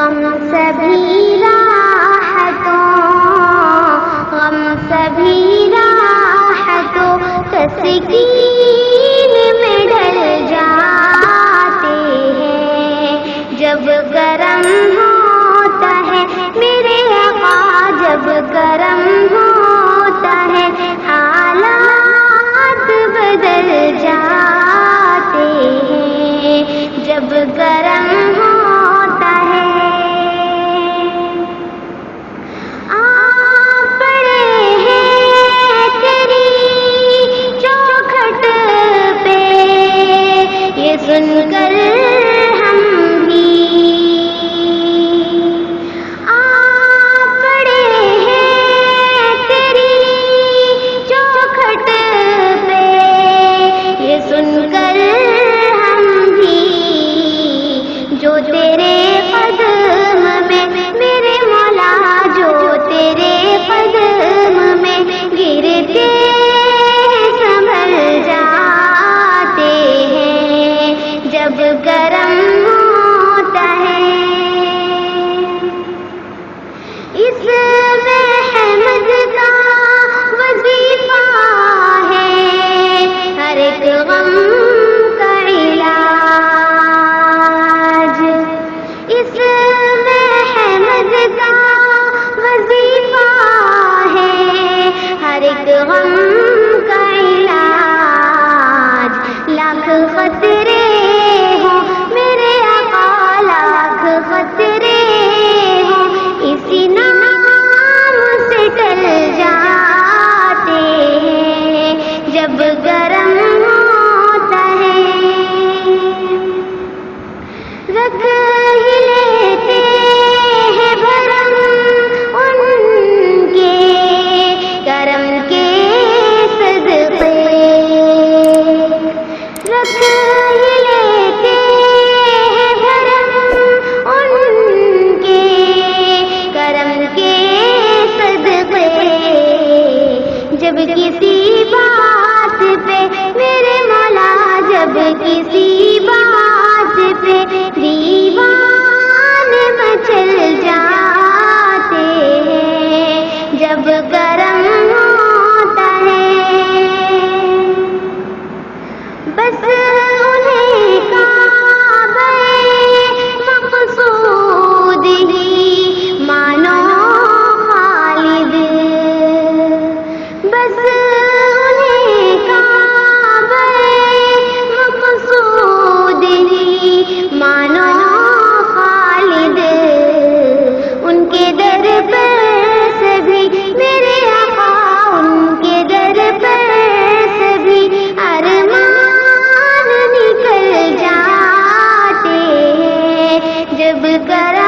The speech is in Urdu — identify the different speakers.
Speaker 1: غم سبھی راحتوں، غم سبھی راحتوں تسکین میں ڈل جاتے ہیں جب کرم ہوتا ہے میرے آقا، جب کرم ہوتا ہے حالات بدل جاتے ہیں، جب کرم ہوتا ہے۔ آپ پڑے ہیں تیری چوکھٹ پہ، یہ سن کر ہم بھی آپ پڑے ہیں تیری چوکھٹ پہ، یہ سن کر ہم بھی جو تیرے قدم میں میرے مولا، جو تیرے قدم میں گرتے سنبھل جاتے ہیں جب کرم ہوتا ہے۔ اس میں احمد کا وظیفہ ہے ہر ایک غم کا علاج، اس میں احمد کا وظیفہ ہے ہر ایک غم کا علاج۔ لاکھ خطرے ہوں میرے آقا، لاکھ خطرے ہوں اسی نام سے ٹل جاتے ہیں جب گرم ہوتا ہے۔ رکھ ہی لیتے ہیں بھرم ان کے کرم کے صدقے، رکھ ہی لیتے ہیں بھرم ان کے کرم کے صدقے، جب کسی بات پہ میرے مولا، جب کسی بات پہ دیوان مچل جاتے ہیں جب کرم ہوتا ہے۔ بس انہیں کعبہ مقصود ہی مانو خالد، بس انہیں کعبہ مقصود ہی مانو خالد، ان کے در پر سے بھی میرے آقا، ان کے در پر سے بھی ارمان نکل جاتے ہیں جب کرم